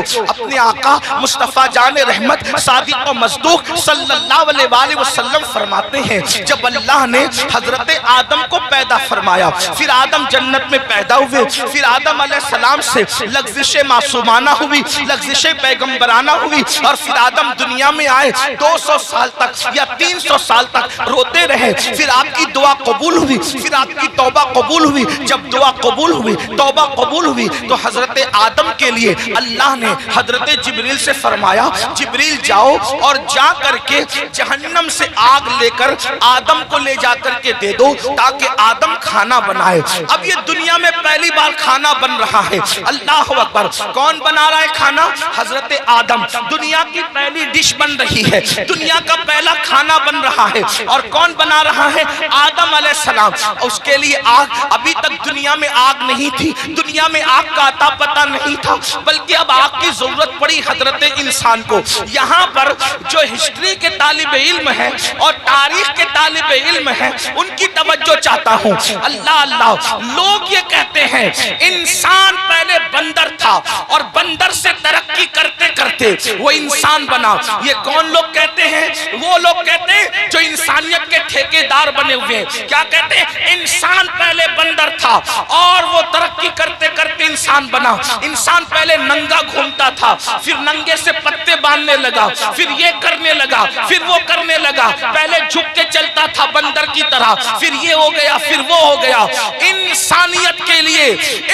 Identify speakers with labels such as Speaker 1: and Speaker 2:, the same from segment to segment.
Speaker 1: توجہ، اپنے آقا مصطفیٰ جان رحمت صادق و مصدوق صلی اللہ علیہ وآلہ وسلم فرماتے ہیں جب اللہ نے حضرت آدم کو پیدا فرمایا، پھر آدم جنت میں پیدا ہوئے، پھر آدم علیہ السلام سے لغزش معصومانہ ہوئی، لغزش پیغمبرانہ ہوئی، اور پھر آدم دنیا میں آئے 200 سال تک یا 300 سال تک روتے رہے، پھر آپ کی دعا قبول ہوئی، پھر آپ کی توبہ قبول ہوئی۔ جب دعا قبول ہوئی، توبہ قبول ہوئی، تو حضرت آدم کے لیے اللہ نے حضرت جبریل سے فرمایا جبریل جاؤ اور جا کر کے جہنم سے آگ لے کر آدم کو لے جا کر کے دے دو تاکہ آدم کھانا بنائے۔ اب یہ دنیا میں پہلی بار کھانا بن رہا ہے، اللہ اکبر۔ کون بنا رہا ہے کھانا؟ حضرت آدم۔ دنیا کی پہلی ڈش بن رہی ہے، دنیا کا پہلا کھانا بن رہا ہے، اور کون بنا رہا ہے؟ آدم علیہ السلام۔ اس کے لیے آگ، ابھی تک دنیا میں آگ نہیں تھی، دنیا میں آگ کا عطا پتہ نہیں تھا، بلکہ اب آگ کی ضرورت پڑی حضرت انسان کو۔ یہاں پر جو ہسٹری کے طالب علم ہیں اور تاریخ کے طالب علم ہیں ان کی توجہ چاہتا ہوں۔ اللہ اللہ، لوگ یہ کہتے ہیں انسان پہلے بندر تھا اور بندر سے ترقی کرتے کرتے وہ انسان بنا۔ یہ کون لوگ کہتے ہیں؟ وہ لوگ کہتے ہیں جو انسانیت کے ٹھیکیدار بنے ہوئے ہیں۔ کیا کہتے ہیں؟ انسان پہلے بندر تھا اور وہ ترقی کرتے کرتے انسان بنا۔ انسان پہلے ننگا گھومتا تھا، پھر ننگے سے پتے باندھنے لگا، پھر یہ کرنے لگا، پھر وہ کرنے لگا، پہلے جھک کے چلتا تھا بندر کی طرح، پھر یہ ہو گیا، پھر وہ ہو گیا۔ انسانیت کے لیے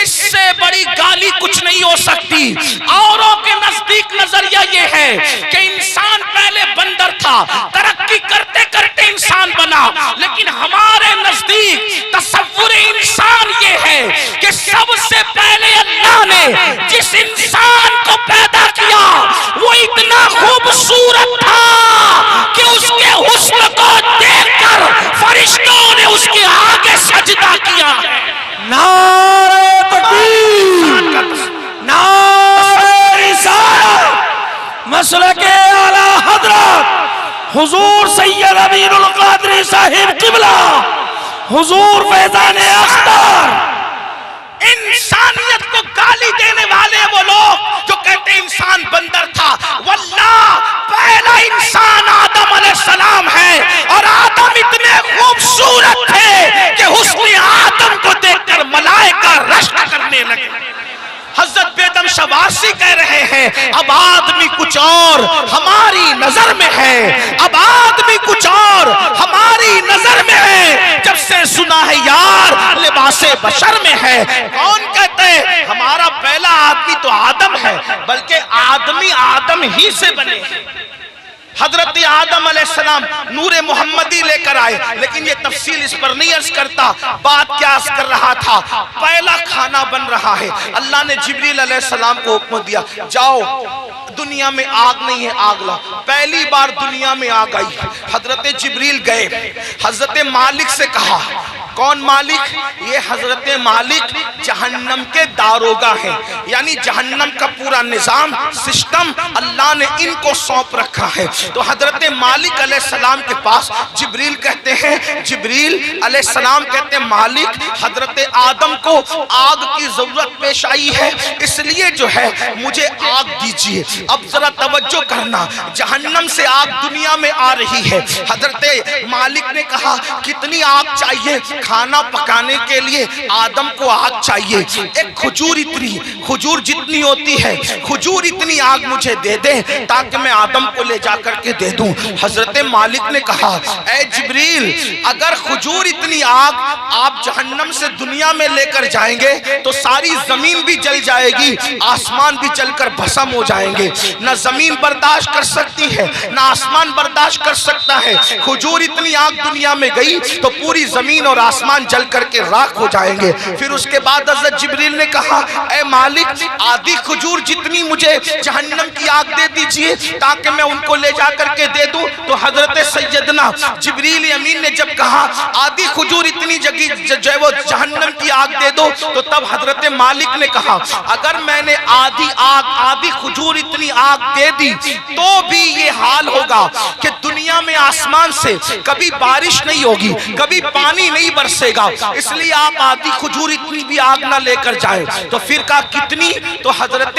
Speaker 1: اس سے بڑی گالی کچھ نہیں ہو سکتی۔ اوروں کے نزدیک نظریہ یہ ہے کہ انسان پہلے بندر تھا، ترقی کرتے کرتے انسان بنا، لیکن ہمارے نزدیک تصور انسان یہ ہے کہ سب سے پہلے اللہ نے جس انسان کو پیدا کیا وہ اتنا خوبصورت تھا کہ اس کے حسن کو دیکھ کر فرشتوں نے اس کے آگے سجدہ کیا۔
Speaker 2: نعرہ تکبیر، نعرہ رسالت، مسلک اعلی حضرت حضور سید امین القادری صاحب قبلہ، حضور فیضان اختر۔
Speaker 1: انسانیت کو گالی دینے والے وہ لوگ جو کہتے ہیں انسان بندر تھا، واللہ پہلا انسان آدم علیہ السلام ہے، اور آدم اتنے خوبصورت تھے کہ حسن آدم کو دیکھ کر ملائکہ رشک کرنے لگے۔ حضرت بیدم شوارسی کہہ رہے ہیں اب آدمی کچھ اور ہماری نظر میں ہے، اب آدمی کچھ اور ہماری نظر میں ہے، جب سے سنا ہے یار لباس بشر میں ہے۔ کون کہتے ہیں ہمارا پہلا آدمی تو آدم ہے، بلکہ آدمی آدم ہی سے بنے۔ حضرت آدم علیہ السلام نور محمدی لے کر آئے، لیکن یہ تفصیل اس پر نہیں عرض کرتا۔ بات کیا عرض کر رہا تھا؟ پہلا کھانا بن رہا ہے۔ اللہ نے جبریل علیہ السلام کو حکم دیا جاؤ دنیا میں آگ نہیں ہے، آگ لا۔ پہلی بار دنیا میں آگ آئی، حضرت جبریل گئے، حضرت مالک سے کہا۔ کون مالک؟ یہ حضرت مالک جہنم کے داروغہ ہیں، یعنی جہنم کا پورا نظام سسٹم اللہ نے ان کو سونپ رکھا ہے۔ تو حضرت مالک علیہ السلام کے پاس جبریل کہتے ہیں، جبریل علیہ السلام کہتے ہیں مالک حضرت آدم کو آگ کی ضرورت پیش آئی ہے، اس لیے جو ہے مجھے آگ دیجئے۔ اب ذرا توجہ کرنا، جہنم سے آگ دنیا میں آ رہی ہے۔ حضرت مالک نے کہا کتنی آگ چاہیے؟ کھانا پکانے کے لیے آدم کو آگ چاہیے، ایک کھجور اتنی، کھجور جتنی ہوتی ہے کھجور اتنی آگ مجھے دے دیں تاکہ میں آدم کو لے جا کر کے دے دوں۔ حضرت مالک نے کہا اے جبریل اگر کھجور اتنی آگ آپ جہنم سے دنیا میں لے کر جائیں گے تو ساری زمین بھی جل جائے گی، آسمان بھی جل کر بھسم ہو جائیں گے۔ نہ زمین برداشت کر سکتی ہے نہ آسمان برداشت کر سکتا ہے۔ کھجور اتنی آگ دنیا میں گئی تو پوری زمین اور آسمان جل کر کے راکھ ہو جائیں گے۔ پھر اس کے بعد حضرت جبریل نے کہا اے مالک آدھی کھجور جتنی مجھے جہنم کی آگ دے دیجئے تاکہ میں ان کو لے جا کر کے دے دوں۔ تو حضرت سیدنا جبریل امین نے جب کہا آدھی کھجور اتنی جو ہے وہ جہنم کی آگ دے دو، تو تب حضرت مالک نے کہا اگر میں نے آدھی کھجور اتنی آگ دے دی تو بھی یہ حال ہوگا کہ دنیا میں آسمان سے کبھی بارش نہیں ہوگی، کبھی پانی نہیں برسے گا، اس لیے آپ آدھی کھجور اتنی بھی آگ نہ لے کر جائیں۔ تو پھر کہا کتنی؟ تو حضرت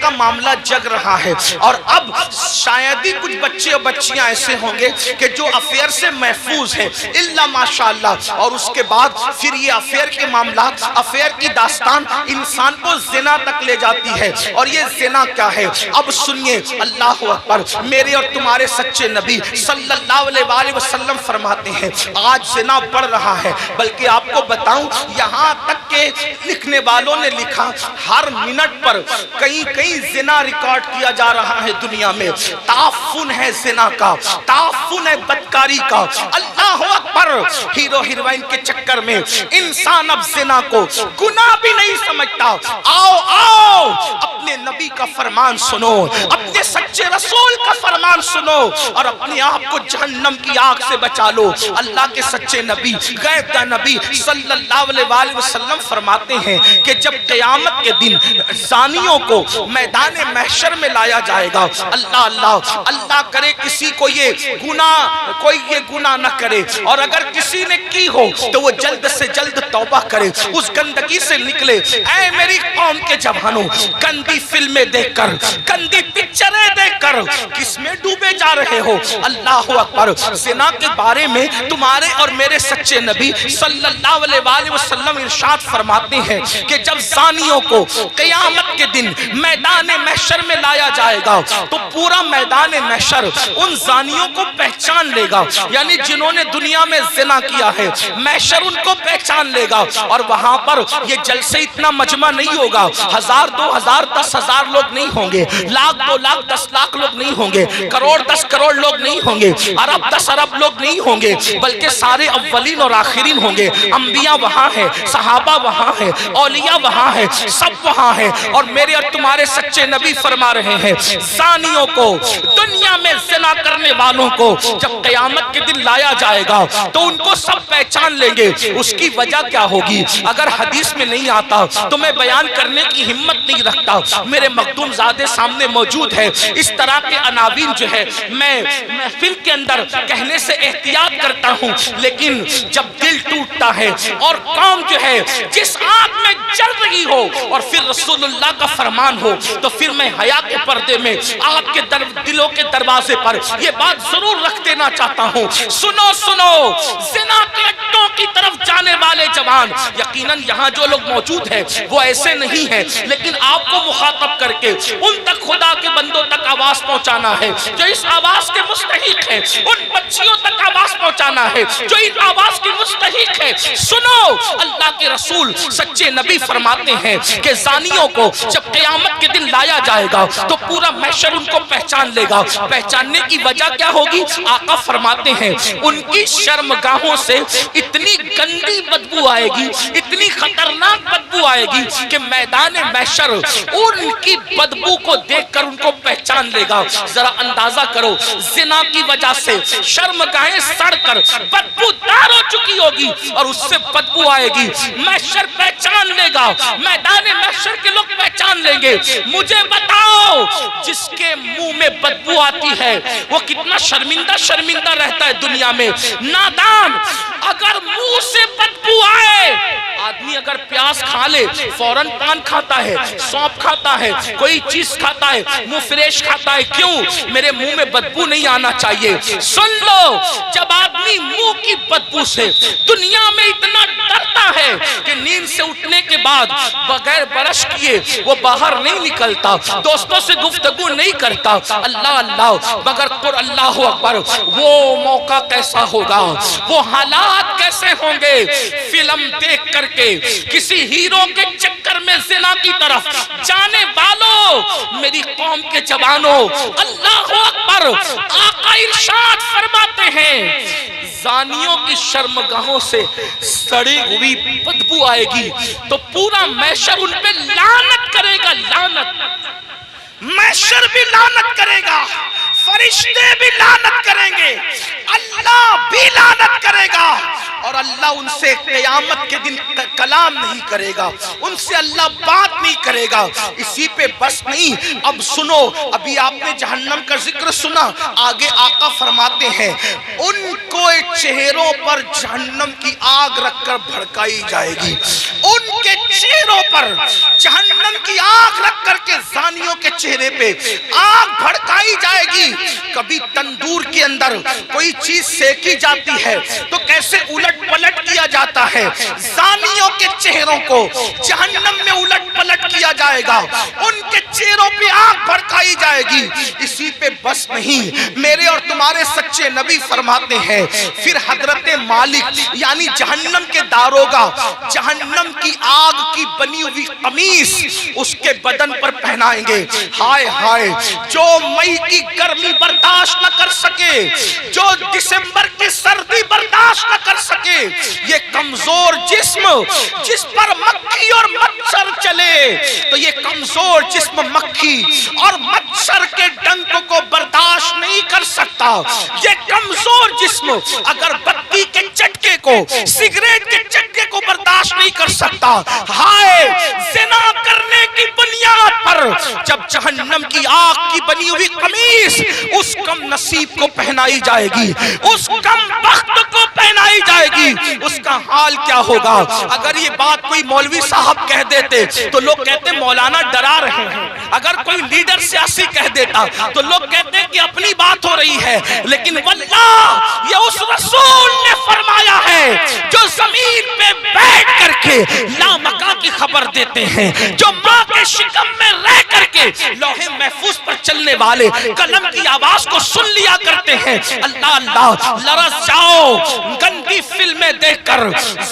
Speaker 1: کا معاملہ جگ رہا ہے، اور اب شاید ہی کچھ بچے اور بچیاں ایسے ہوں گے کہ جو افیئر سے محفوظ ہیں الا ماشاءاللہ، اور اس کے بعد پھر یہ افیئر کے معاملات، افیئر کی داستان انسان کو زنا تک لے جاتی ہے۔ اور یہ زنا کیا ہے؟ اب سنیے، اللہ اکبر، میرے اور تمہارے سچے نبی صلی اللہ علیہ وآلہ وسلم فرماتے ہیں آج زنا بڑھ رہا ہے، بلکہ آپ کو بتاؤں یہاں تک کہ لکھنے والوں نے لکھا ہر منٹ پر کئی زنا ریکارڈ کیا جا رہا ہے دنیا میں۔ تعفن ہے زنا کا، تعفن ہے بدکاری کا، اللہ اکبر۔ ہیرو ہیروئن کے چکر میں انسان اب زنا کو گناہ بھی نہیں سمجھتا۔ آؤ آؤ اپنے نبی کا فرمان سنو، اپنے سچے رسول کا فرمان سنو، اور اپنے آپ کو جہنم کی آگ سے بچا لو۔ اللہ کے سچے نبی، غیب کا نبی صلی اللہ علیہ وآلہ وسلم فرماتے ہیں کہ جب قیامت کے دن زانیوں کو میدان محشر میں لایا جائے گا، اللہ کرے کسی کو کوئی یہ گناہ نہ کرے، اور اگر کسی نے کی ہو تو وہ جلد سے جلد توبہ کرے، اس گندگی سے نکلے۔ اے میری قوم کے جوانوں، گندی فلمیں دیکھ کر، گندی پکچریں دیکھ کر کس میں ڈوبے جا رہے ہو؟ اللہ اکبر۔ زنا کے بارے میں تمہارے اور میرے سچے نبی صلی اللہ علیہ وآلہ وسلم ارشاد فرماتے ہیں کہ جب زانیوں کو قیامت کے دن میدان محشر میں لایا جائے گا تو پورا میدان محشر ان زانیوں کو پہچان لے گا، یعنی جنہوں نے دنیا میں زنا کیا ہے محشر ان کو پہچان لے گا، اور وہاں پر یہ جلسے اتنا مجمع نہیں ہوگا، 1000 2000 10,000 لوگ نہیں ہوں گے، 1,00,000 2,00,000 10,00,000 لوگ نہیں ہوں گے، کروڑ 10 کروڑ لوگ نہیں ہوں گے، ارب 10 ارب لوگ نہیں ہوں گے، بلکہ سارے اولین اور آخرین ہوں گے۔ انبیاء وہاں ہیں، صحابہ وہاں ہیں، اولیاء وہاں ہیں، سب وہاں ہیں، اور میرے اور تمہارے سچے نبی فرما رہے ہیں زانیوں کو، دنیا میں زنا کرنے والوں کو جب قیامت کے دن لایا جائے گا تو ان کو سب پہچان لیں گے۔ اس کی وجہ کیا ہوگی؟ اگر حدیث میں نہیں آتا تو میں بیان کرنے کی ہمت نہیں رکھتا، میرے مخدوم زادے سامنے موجود ہے۔ اس طرح کے عناوین جو ہے میں محفل کے اندر کہنے سے احتیاط کرتا ہوں، لیکن جب دل ٹوٹتا ہے اور قوم جو ہے جس آگ میں جل رہی ہو اور پھر رسول اللہ کا فرمان ہو، تو پھر میں حیا کے پردے میں آپ کے دلوں کے دروازے پر یہ بات ضرور رکھ دینا چاہتا ہوں، سنو سنو، زنا کے اڈوں کی طرف جانے والے جوان، یقیناً یہاں جو لوگ موجود ہیں وہ ایسے نہیں ہیں، لیکن آپ کو مخاطب کر کے ان تک خدا کے بندوں تک آواز پہنچانا ہے جو اس آواز کے مستحق ہیں، ان بچیوں تک آواز پہنچانا ہے جو اس آواز کی مستحق ہے۔ سنو، اللہ کے رسول سچے نبی فرماتے ہیں کہ زانیوں کو جب قیامت کے دن لایا جائے گا تو پورا محشر ان کو پہچان لے گا۔ پہچاننے کی وجہ کیا ہوگی؟ آقا فرماتے ہیں ان کی شرمگاہوں سے اتنی گندی بدبو آئے گی، اتنی خطرناک بدبو آئے گی کہ میدان محشر ان کی بدبو کو دیکھ کر ان کو پہچان لے گا۔ ذرا اندازہ کرو، زنا کی وجہ سے شرمگاہیں سڑ کر بدبو دار ہو چکی ہوگی اور اس سے بدبو آئے گی، محشر پہچان لے گا، میدان محشر کے لوگ پہچان لیں گے۔ مجھے بتاؤ جس کے منہ میں بدبو آتی ہے وہ کتنا شرمندہ رہتا ہے دنیا میں۔ نادان، اگر منہ سے بدبو آئے، آدمی اگر پیاز کھا لے فوراً پان کھاتا ہے، سونپ کھاتا ہے، کوئی چیز کھاتا ہے، منہ فریش کھاتا ہے، کیوں؟ میرے منہ میں بدبو نہیں آنا چاہیے۔ سن لو، جب آدمی منہ کی بدبو سے دنیا میں اتنا ڈرتا ہے کہ نیند سے اٹھنے کے بعد بغیر برش کیے وہ باہر نہیں نکلتا، دوستوں سے گفتگو نہیں کرتا، اللہ مگر قر اللہ اکبر، وہ موقع کیسا ہوگا، وہ حالات کیسے ہوں گے؟ فلم دیکھ کر کے کسی ہیرو کے چکر میں زنا کی طرف جانے والوں، میری قوم کے جوانوں، اللہ اکبر، آقا ارشاد فرماتے ہیں زانیوں کی شرمگاہوں سے سڑی ہوئی بدبو آئے گی تو پورا محشر ان پہ لعنت کرے گا، لعنت، محشر بھی لعنت کرے گا، فرشتے بھی لعنت کریں گے، اللہ بھی لعنت کرے گا، اور اللہ ان سے قیامت کے دن کلام نہیں کرے گا، ان سے اللہ بات نہیں کرے گا۔ اسی پہ بس نہیں، اب سنو، ابھی آپ نے جہنم کا ذکر سنا، آگے آقا فرماتے ہیں ان کو چہروں پر جہنم کی آگ رکھ کر بھڑکائی جائے گی، ان کے چہروں پر جہنم کی آگ رکھ کر کے زانیوں کے چہرے پہ آگ بھڑکائی جائے گی۔ کبھی تندور کے اندر کوئی چیز سیکی جاتی ہے تو کیسے الٹ پلٹ کیا جاتا ہے، زانیوں کے چہروں کو جہنم میں الٹ پلٹ کیا جائے گا، ان کے چہروں پہ آگ بھڑکائی جائے گی۔ اسی پہ بس نہیں، میرے اور تمہارے سچے نبی فرماتے ہیں پھر حضرت مالک یعنی جہنم کے داروغہ جہنم کی آگ کی بنی ہوئی قمیص اس کے بدن پر پہنائیں گے۔ ہائے ہائے، جو مئی کی گرمی برداشت نہ کر سکے، جو دسمبر کی سردی برداشت نہ کر سکے، یہ کمزور جسم جس پر مکھی اور مچھر چلے تو یہ کمزور جسم مکھی اور مچھر کے ڈنک کو برداشت نہیں کر سکتا۔ یہ کمزور جسم اگر بتی کے چٹکے کو، سگریٹ کے چٹکے کو برداشت نہیں کر سکتا۔ ہائے، زنا کرنے کی بنیاد پر جب جہنم کی آگ کی بنی ہوئی قمیص اس کم نصیب کو پہنائی جائے گی، اس کم بخت کو پہنائی جائے گی، اس کا حال کیا ہوگا؟ اگر یہ بات کوئی مولوی صاحب کہہ دیتے تو لوگ کہتے مولانا ڈرا رہے ہیں، اگر کوئی لیڈر سیاسی کہہ دیتا تو لوگ کہتے کہ اپنی بات ہو رہی ہے، لیکن واللہ یہ اس رسول نے فرمایا ہے جو زمین پہ بیٹھ کر کے لامکاں کی خبر دیتے ہیں، جو ماں کے شکم میں رہ کر کے لوح محفوظ پر چلنے والے قلم کی آواز کو سن لیا کرتے ہیں۔ اللہ اللہ، لرز جاؤ گندی فلمیں دیکھ کر،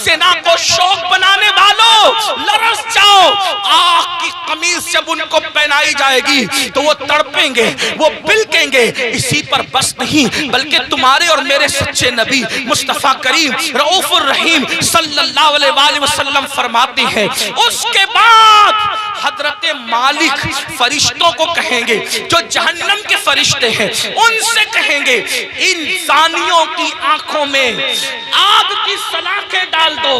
Speaker 1: زنا کو شوق بنانے والوں لرز جاؤ، آگ کی قمیص جب ان کو پہنائی جائے گی تو وہ تڑپیں گے، وہ بلکیں گے۔ اسی پر بس نہیں بلکہ تمہارے اور میرے سچے نبی مصطفیٰ کریم رؤوف الرحیم صلی اللہ علیہ وآلہ وسلم فرماتے ہیں اس کے بعد حضرت مالک فرشتوں کو کہیں گے جو جہنم کے فرشتے ہیں، ان سے کہیں گے ان زانیوں کی آنکھوں میں آگ کی سلاخیں ڈال دو،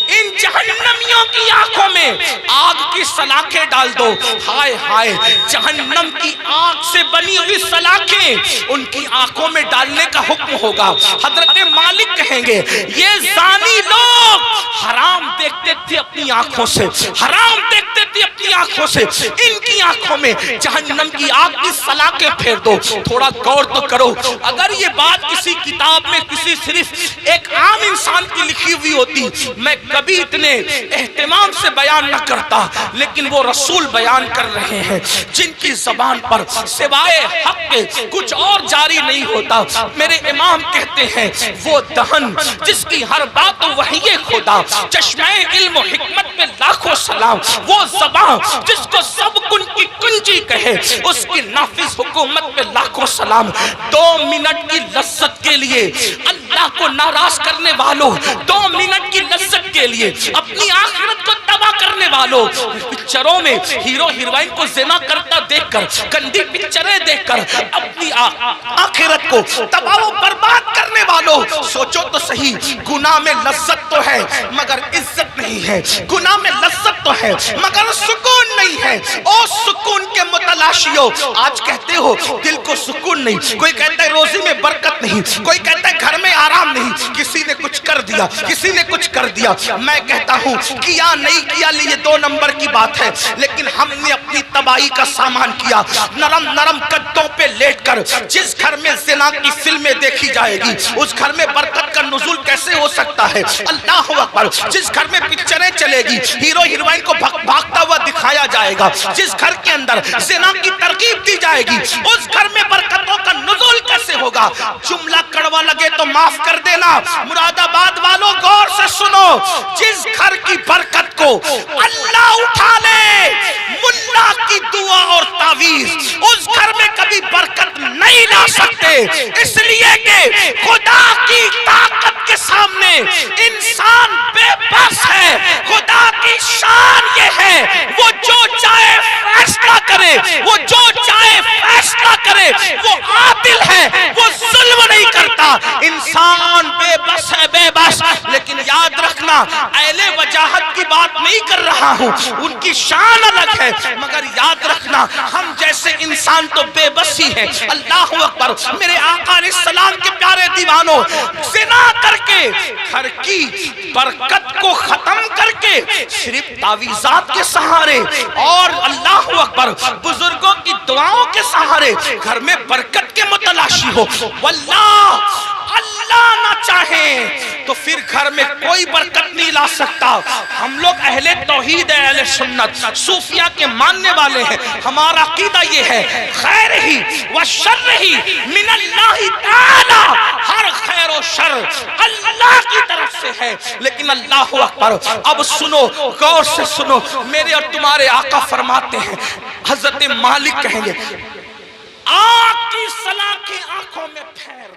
Speaker 1: ان جہنمیوں کی آنکھوں میں آگ کی سلاخیں ڈال دو۔ ہائے ہائے، جہنم کی آگ سے بنی ہوئی سلاخیں ان کی آنکھوں میں ڈالنے کا حکم ہوگا۔ حضرت مالک کہیں گے یہ زانی لوگ حرام دیکھتے تھے اپنی آنکھوں سے، حرام دیکھتے تھے اپنی آنکھوں سے، ان کی آنکھوں میں جہنم کی آگ کی سلاخیں پھیر دو۔ تھوڑا غور تو کرو، اگر یہ بات کسی کتاب میں کسی صرف ایک عام انسان کی لکھی ہوئی ہوتی میں کبھی اتنے اہتمام سے بیان نہ کرتا، لیکن وہ رسول بیان کر رہے ہیں جن کی زبان پر سوائے حق کے کچھ اور جاری نہیں ہوتا۔ میرے امام کہتے ہیں وہ دہن جس کی ہر بات وحی خدا، چشمہ علم و حکمت میں لاکھوں سلام، وہ زبان جس کو سب کن کی کنجی کہے، اس کی نافذ حکومت میں لاکھوں سلام۔ 2 منٹ کی لذت کے لیے اللہ کو ناراض کرنے والوں، 2 منٹ کی لذت کے لیے اپنی آخرت کو تباہ کرنے والوں، پکچروں میں ہیرو ہیروئن کو زنا کرتا دیکھ کر، گندی پکچریں دیکھ کر اپنی آخرت کو تباہ و برباد کرنے والوں، سوچو تو صحیح، گناہ میں لذت تو ہے مگر عزت نہیں ہے، گناہ میں لذت تو ہے مگر سکون نہیں ہے۔ او سکون کے متلاشیوں، آج کہتے ہو دل کو سکون نہیں، کوئی کہتا ہے روزی میں برکت نہیں، کوئی کہتا ہے گھر میں آرام نہیں، کسی نے کچھ کر دیا، کسی نے کچھ کر دیا۔ میں کہتا ہوں کیا نہیں کیا یہ 2 نمبر کی بات ہے، لیکن ہم نے اپنی تباہی کا سامان کیا۔ نرم نرم قدوں پہ لیٹ کر جس گھر میں زنا کی فلمیں دیکھی جائے گی اس گھر میں برکت کا نزول کیسے ہو سکتا ہے؟ اللہ اکبر۔ جس گھر میں پکچریں چلے گی، ہیرو ہیروئن کو بھاگتا ہوا دکھایا جائے گا، جس گھر کے اندر زنا کی ترغیب دی جائے گی اس گھر میں برکتوں کا نزول کیسے ہوگا؟ جملہ کڑوا لگے تو معاف کر دینا، مراد آباد والوں غور سے سنو، جس گھر کی برکت کو اللہ اٹھا لے ملا کی دعا اور تعویذ، اس گھر میں کبھی برکت نہیں لا سکتے، اس لیے کہ خدا کی طاقت کے سامنے انسان بے بس ہے۔ خدا کی شان یہ ہے وہ جو چاہے فیصلہ کرے، وہ جو چاہے فیصلہ کرے، وہ عادل ہے، وہ ظلم نہیں کرتا۔ انسان بے بس ہے، بے بس، لیکن یاد رکھنا اہل وجاہت کی بات نہیں کر رہا ہوں، ان کی شان الگ ہے، مگر یاد رکھنا ہم جیسے انسان تو بے بس ہی ہے۔ اللہ اکبر۔ میرے آقا علیہ السلام کے پیارے دیوانوں، زنا کے گھر کی برکت کو ختم کر کے صرف تعویذات کے سہارے اور اللہ اکبر بزرگوں کی دعاؤں کے سہارے گھر میں برکت کے متلاشی ہو، واللہ اللہ نہ چاہے تو پھر گھر میں کوئی برکت نہیں لا سکتا۔ ہم لوگ اہل توحید ہیں، اہل سنت، صوفیہ کے ماننے والے ہیں، ہمارا عقیدہ یہ ہے خیر ہی و شر ہی من اللہ تعالی، ہر خیر و شر اللہ کی طرف سے ہے۔ لیکن اللہ اکبر، اب سنو، غور سے سنو، میرے اور تمہارے آقا فرماتے ہیں، حضرت مالک کہیں گے آنکھ کی سلاخیں آنکھوں میں پھیر